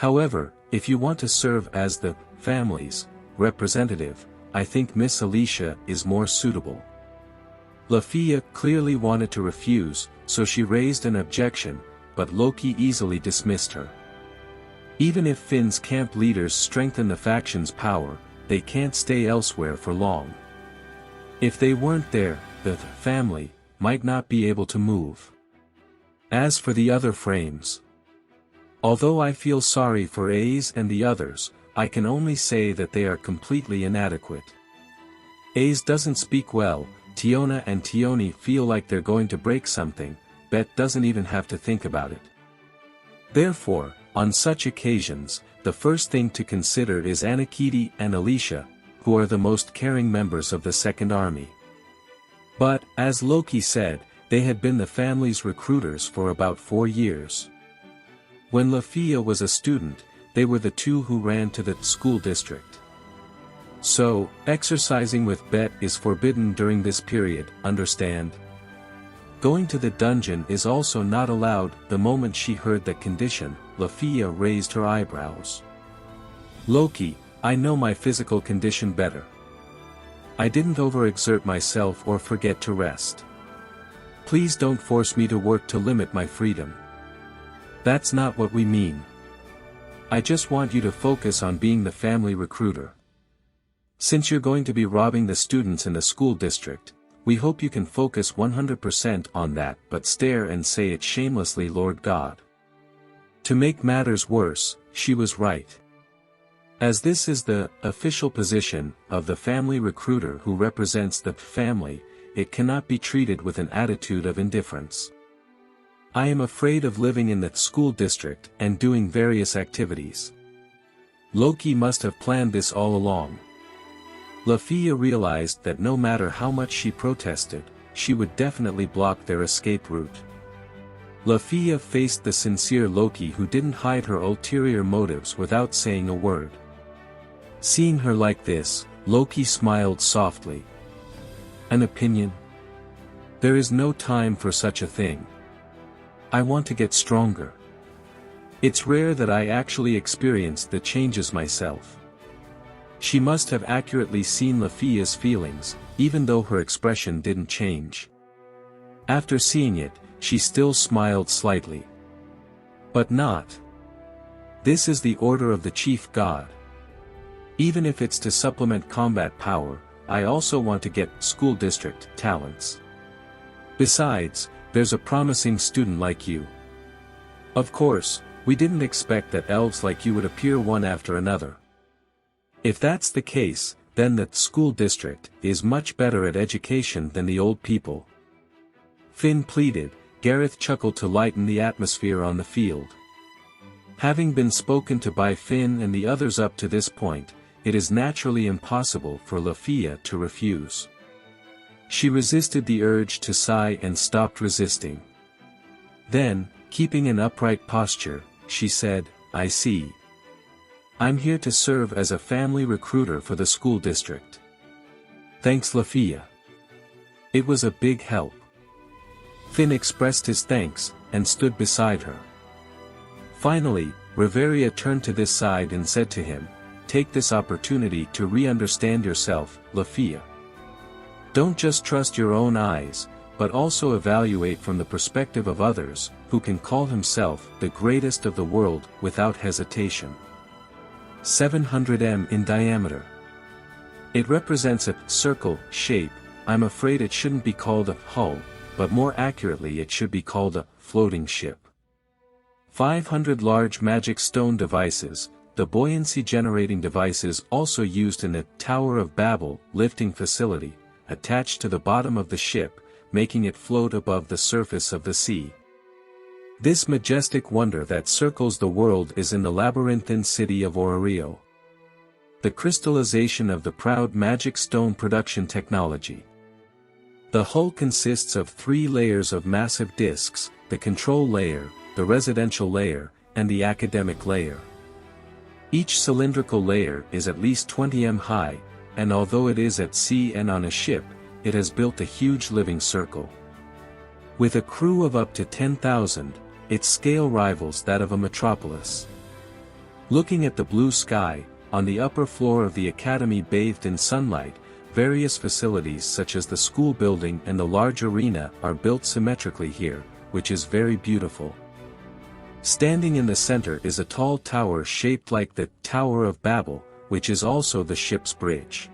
However, if you want to serve as the family's representative, I think Miss Alicia is more suitable. Lefiya clearly wanted to refuse, so she raised an objection, but Loki easily dismissed her. Even if Finn's camp leaders strengthen the faction's power, they can't stay elsewhere for long. If they weren't there, the family might not be able to move. As for the other frames, although I feel sorry for Ace and the others, I can only say that they are completely inadequate. Ace doesn't speak well, Tiona and Tioni feel like they're going to break something, Bet doesn't even have to think about it. Therefore, on such occasions, the first thing to consider is Anakiti and Alicia, who are the most caring members of the Second Army. But, as Loki said, they had been the family's recruiters for about 4 years. When Lefiya was a student, they were the two who ran to the school district. So, exercising with Bet is forbidden during this period, understand? Going to the dungeon is also not allowed. The moment she heard that condition, Lefiya raised her eyebrows. Loki, I know my physical condition better. I didn't overexert myself or forget to rest. Please don't force me to work to limit my freedom. That's not what we mean. I just want you to focus on being the family recruiter. Since you're going to be robbing the students in the school district, we hope you can focus 100% on that, but stare and say it shamelessly, Lord God. To make matters worse, she was right. As this is the official position of the family recruiter who represents the family, it cannot be treated with an attitude of indifference. I am afraid of living in the school district and doing various activities. Loki must have planned this all along. Lefiya realized that no matter how much she protested, she would definitely block their escape route. Lefiya faced the sincere Loki, who didn't hide her ulterior motives without saying a word. Seeing her like this, Loki smiled softly. An opinion? There is no time for such a thing. I want to get stronger. It's rare that I actually experience the changes myself. She must have accurately seen Lefiya's feelings, even though her expression didn't change. After seeing it, she still smiled slightly. But not. This is the order of the chief god. Even if it's to supplement combat power, I also want to get school district talents. Besides, there's a promising student like you. Of course, we didn't expect that elves like you would appear one after another. If that's the case, then the school district is much better at education than the old people. Finn pleaded. Gareth chuckled to lighten the atmosphere on the field. Having been spoken to by Finn and the others up to this point, it is naturally impossible for Lefiya to refuse. She resisted the urge to sigh and stopped resisting. Then, keeping an upright posture, she said, I see. I'm here to serve as a family recruiter for the school district. Thanks, Lefiya. It was a big help. Finn expressed his thanks, and stood beside her. Finally, Reveria turned to this side and said to him, take this opportunity to re-understand yourself, Lefiya. Don't just trust your own eyes, but also evaluate from the perspective of others, who can call himself the greatest of the world without hesitation. 700 m in diameter. It represents a circle shape. I'm afraid it shouldn't be called a hull, but more accurately it should be called a floating ship. 500 large magic stone devices, the buoyancy-generating devices also used in the Tower of Babel lifting facility, attached to the bottom of the ship, making it float above the surface of the sea. This majestic wonder that circles the world is in the labyrinthine city of Oractory. The crystallization of the proud magic stone production technology. The hull consists of 3 layers of massive discs, the control layer, the residential layer, and the academic layer. Each cylindrical layer is at least 20 m high, and although it is at sea and on a ship, it has built a huge living circle. With a crew of up to 10,000, its scale rivals that of a metropolis. Looking at the blue sky, on the upper floor of the academy bathed in sunlight, various facilities such as the school building and the large arena are built symmetrically here, which is very beautiful. Standing in the center is a tall tower shaped like the Tower of Babel, which is also the ship's bridge.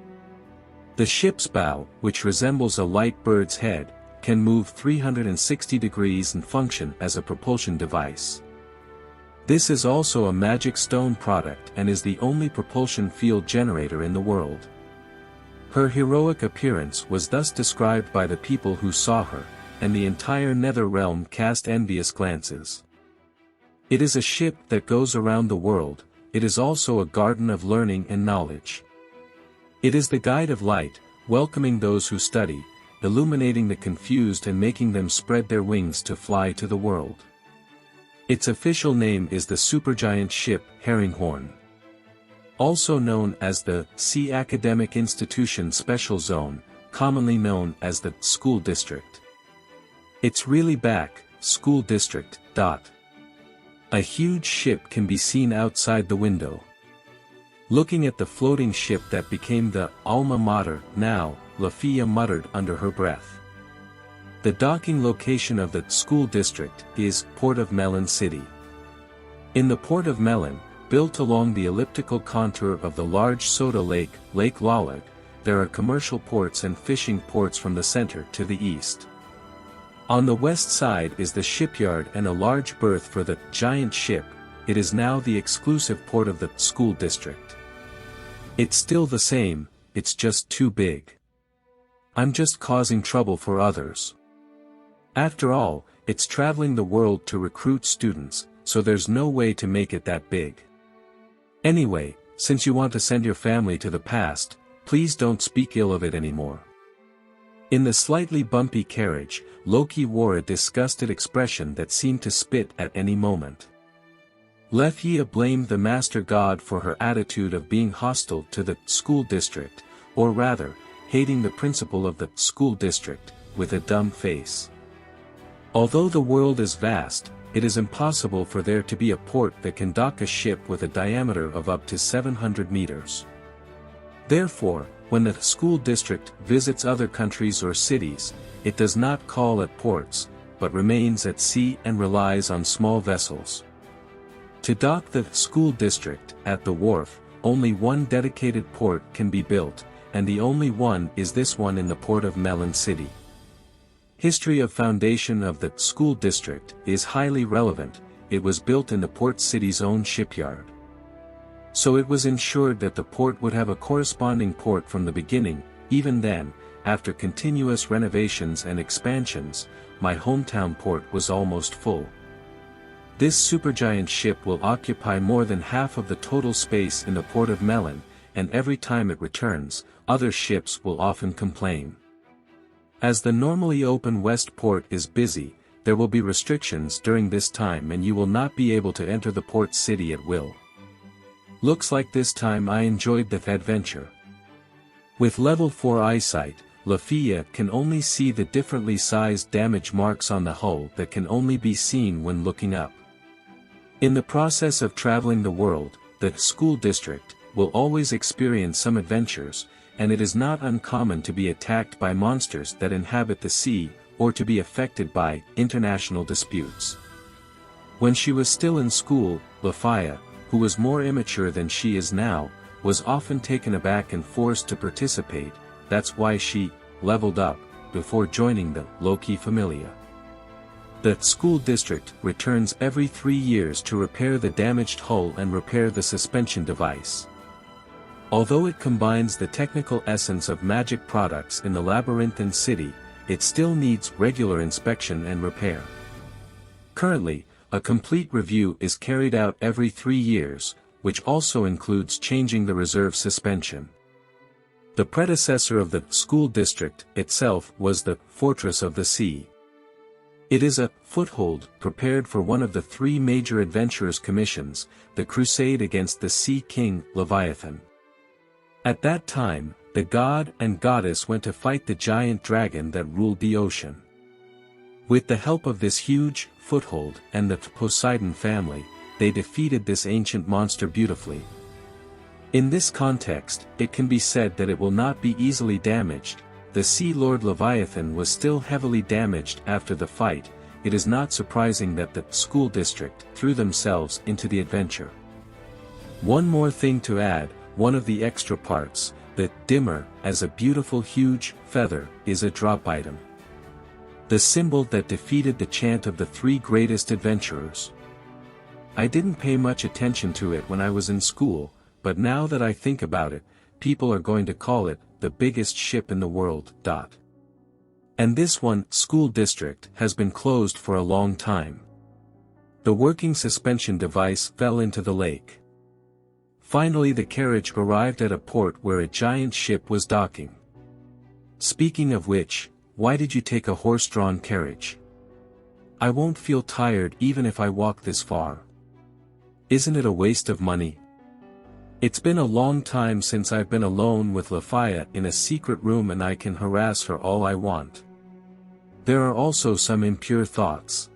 The ship's bow, which resembles a light bird's head, can move 360 degrees and function as a propulsion device. This is also a magic stone product and is the only propulsion field generator in the world. Her heroic appearance was thus described by the people who saw her, and the entire nether realm cast envious glances. It is a ship that goes around the world, it is also a garden of learning and knowledge. It is the guide of light, welcoming those who study, illuminating the confused and making them spread their wings to fly to the world. Its official name is the supergiant ship Herringhorn. Also known as the Sea Academic Institution Special Zone, commonly known as the School District. It's really back, School District. A huge ship can be seen outside the window. Looking at the floating ship that became the alma mater now, Lefiya muttered under her breath. The docking location of the school district is Port of Melon City. In the Port of Melon, built along the elliptical contour of the large soda lake, Lake Lalag, there are commercial ports and fishing ports from the center to the east. On the west side is the shipyard and a large berth for the giant ship. It is now the exclusive port of the school district. It's still the same, it's just too big. I'm just causing trouble for others. After all, it's traveling the world to recruit students, so there's no way to make it that big. Anyway, since you want to send your family to the past, please don't speak ill of it anymore. In the slightly bumpy carriage, Loki wore a disgusted expression that seemed to spit at any moment. Lefiya blamed the Master God for her attitude of being hostile to the school district, or rather, hating the principal of the school district, with a dumb face. Although the world is vast, it is impossible for there to be a port that can dock a ship with a diameter of up to 700 meters. Therefore, when the school district visits other countries or cities, it does not call at ports, but remains at sea and relies on small vessels. To dock the school district at the wharf, only one dedicated port can be built, and the only one is this one in the Port of Melon City. History of foundation of the school district is highly relevant. It was built in the port city's own shipyard. So it was ensured that the port would have a corresponding port from the beginning. Even then, after continuous renovations and expansions, my hometown port was almost full. This supergiant ship will occupy more than half of the total space in the Port of Melon, and every time it returns, other ships will often complain. As the normally open West Port is busy, there will be restrictions during this time and you will not be able to enter the port city at will. Looks like this time I enjoyed the adventure. With level 4 eyesight, Lefiya can only see the differently sized damage marks on the hull that can only be seen when looking up. In the process of traveling the world, the school district will always experience some adventures, and it is not uncommon to be attacked by monsters that inhabit the sea, or to be affected by international disputes. When she was still in school, Lefiya, who was more immature than she is now, was often taken aback and forced to participate. That's why she leveled up before joining the Loki Familia. The school district returns every 3 years to repair the damaged hull and repair the suspension device. Although it combines the technical essence of magic products in the Labyrinth City, it still needs regular inspection and repair. Currently, a complete review is carried out every 3 years, which also includes changing the reserve suspension. The predecessor of the school district itself was the Fortress of the Sea. It is a foothold prepared for one of the 3 major adventurers' commissions, the crusade against the Sea King, Leviathan. At that time, the god and goddess went to fight the giant dragon that ruled the ocean. With the help of this huge foothold and the Poseidon family, they defeated this ancient monster beautifully. In this context, it can be said that it will not be easily damaged. The Sea Lord Leviathan was still heavily damaged after the fight. It is not surprising that the school district threw themselves into the adventure. One more thing to add, one of the extra parts, the dimmer, as a beautiful huge feather, is a drop item. The symbol that defeated the chant of the three greatest adventurers. I didn't pay much attention to it when I was in school, but now that I think about it, people are going to call it the biggest ship in the world. And this one, school district, has been closed for a long time. The working suspension device fell into the lake. Finally the carriage arrived at a port where a giant ship was docking. Speaking of which, why did you take a horse-drawn carriage? I won't feel tired even if I walk this far. Isn't it a waste of money? It's been a long time since I've been alone with Lefiya in a secret room and I can harass her all I want. There are also some impure thoughts.